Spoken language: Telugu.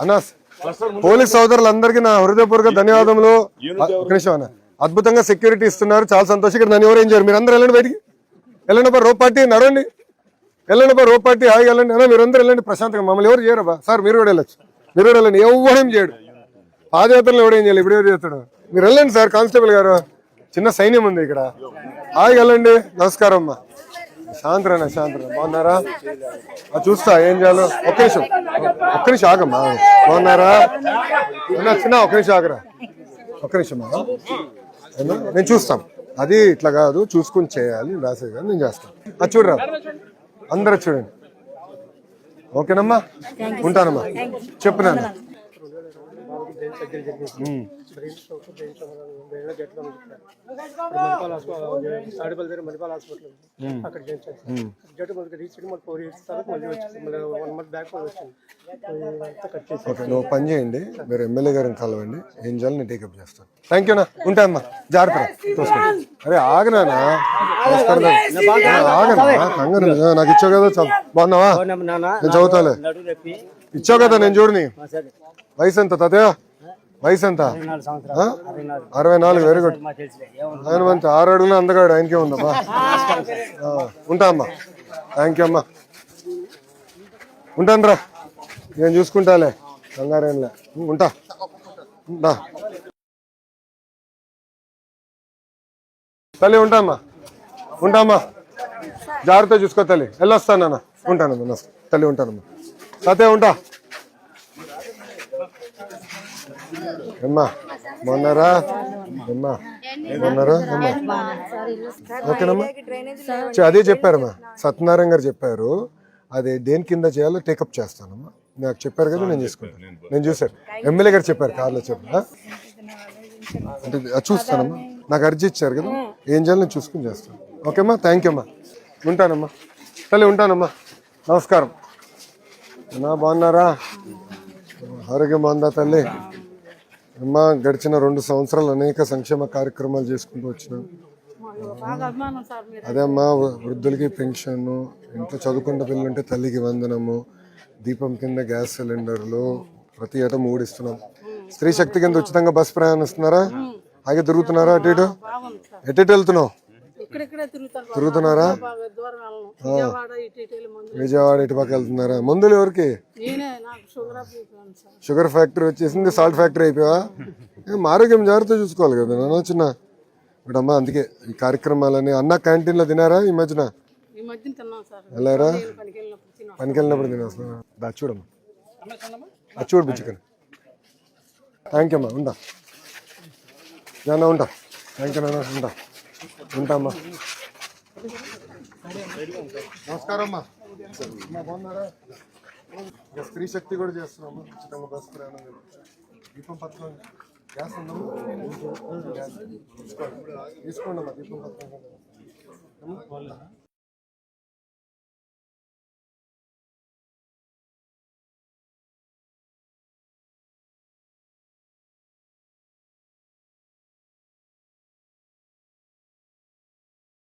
అన్నా పోలీస్ సోదరులందరికీ నా హృదయపూర్వక ధన్యవాదములు. ఒక నిమిషం అన్న, అద్భుతంగా సెక్యూరిటీ ఇస్తున్నారు, చాలా సంతోషం. ఇక్కడ నన్ను ఎవరు ఏం చేయరు, మీరు అందరూ వెళ్ళండి, బయటికి వెళ్ళండి బా, రోప్ పార్టీ నడవండి, వెళ్ళండి బా, రోప్ పార్టీ హాయిగా వెళ్ళండి అన్న, మీరు అందరూ వెళ్ళండి ప్రశాంతంగా. మమ్మల్ని ఎవరు చేయరు బా సార్, మీరు కూడా వెళ్ళొచ్చు, మీరు కూడా వెళ్ళండి, ఎవడేం చేయడు. పాదయాత్రలు ఎవడేం చేయాలి, ఇప్పుడు ఎవరు చేస్తాడు, మీరు వెళ్ళండి సార్. కానిస్టేబుల్ గారు, చిన్న సైన్యం ఉంది ఇక్కడ, హాయిగా వెళ్ళండి. నమస్కారం అమ్మా. శాంతరణ బాగున్నారా? చూస్తా ఏం చేయాలో. ఒక్క నిమిషం ఆగమ్మా. బాగున్నారా చిన్న? ఒక్క నిమిషం ఆగరా, ఒక్క నిమిషం. నేను చూస్తాం, అది ఇట్లా కాదు, చూసుకుని చేయాలి, రాసేది కాదు, నేను చేస్తాను. అది చూడరా, అందరూ చూడండి. ఓకేనమ్మా, ఉంటానమ్మా. చెప్పినాను. నువ్వు పని చేయండి, మీరు ఎమ్మెల్యే గారిని కలవండి, ఏం చేయాలి నేను టేకప్ చేస్తాను. థ్యాంక్ యూ నా, ఉంటా అమ్మా, జాగ్రత్త. అరే ఆగనా, ఆగనా, కంగారు నాకు ఇచ్చావు కదా, బాగున్నావా? నేను చదువుతాలే, ఇచ్చావు కదా, నేను చూడని. వయసు ఎంత తాతయ్య, వయసు ఎంత? 64. Very good. ఆయన మంచి 6 అడుగులు అందగాడు, ఆయనకే ఉందమ్మా. ఉంటా అమ్మా, థ్యాంక్ యూ అమ్మా, ఉంటాను రా, నేను చూసుకుంటాలే, కంగారేంలే, ఉంటా. తల్లి ఉంటామ్మా, ఉంటామ్మా, జాగ్రత్త చూసుకో తల్లి, వెళ్ళొస్తానన్నా, ఉంటానమ్మా తల్లి, ఉంటానమ్మా. తాతయ్య ఉంటా. అమ్మా బాగున్నారా? అమ్మా బాగున్నారా? అమ్మా ఓకేనమ్మా. అదే చెప్పారమ్మా, సత్యనారాయణ గారు చెప్పారు, అది దేని కింద చేయాలో టేకప్ చేస్తానమ్మా. నాకు చెప్పారు కదా, నేను చేసుకుంటాను. నేను చూసాను, ఎమ్మెల్యే గారు చెప్పారు, కార్లో చెప్పారు అంటే చూస్తానమ్మా. నాకు అర్జీ ఇచ్చారు కదా, ఏం చేయాలో నేను చూసుకుని చేస్తాను. ఓకేమ్మా, థ్యాంక్ యూ అమ్మా, ఉంటానమ్మా తల్లి, ఉంటానమ్మా. నమస్కారం అమ్మా, బాగున్నారా? ఆరోగ్యం బాగుందా తల్లి? అమ్మా గడిచిన 2 సంవత్సరాలు అనేక సంక్షేమ కార్యక్రమాలు చేసుకుంటూ వచ్చినాం. అదే అమ్మా, వృద్ధులకి పెన్షన్, ఇంట్లో చదువుకున్న పిల్లలుంటే తల్లికి వందనము, దీపం కింద గ్యాస్ సిలిండర్లు, ప్రతి ఏటా 3 ఇస్తున్నాం. స్త్రీ శక్తి కింద ఉచితంగా బస్సు ప్రయాణం ఇస్తున్నారా? అలాగే తిరుగుతున్నారా? అటు ఎటు వెళ్తున్నావు? తిరుగుతున్నారా? విజయవాడ ఇటు పక్క వెళ్తున్నారా? మందులు ఎవరికి? షుగర్ ఫ్యాక్టరీ వచ్చేసింది, సాల్ట్ ఫ్యాక్టరీ అయిపోయా. ఆరోగ్యం జాగ్రత్త చూసుకోవాలి కదా నాన్న చిన్న. ఇప్పుడు అమ్మా అందుకే ఈ కార్యక్రమాలని. అన్న క్యాంటీన్ లో తినారా ఈ మధ్యన? వెళ్ళారా? పనికి వెళ్ళినప్పుడు తినేస్తున్నా. చూడమ్మా, అది చూడు బుజ్జికని. థ్యాంక్ యూ అమ్మా, ఉంటా నాన్న, ఉంటా. థ్యాంక్ యూ నాన్న, ఉంటా. ఉంటామ్మా. నమస్కారం అమ్మా, బాగున్నారా? స్త్రీ శక్తి కూడా చేస్తున్నాము, ఉచితంగా బస్సు ప్రయాణం. దీపం పథకం గ్యాస్ ఉందమ్మా, తీసుకోండి అమ్మా, దీపం పథకం.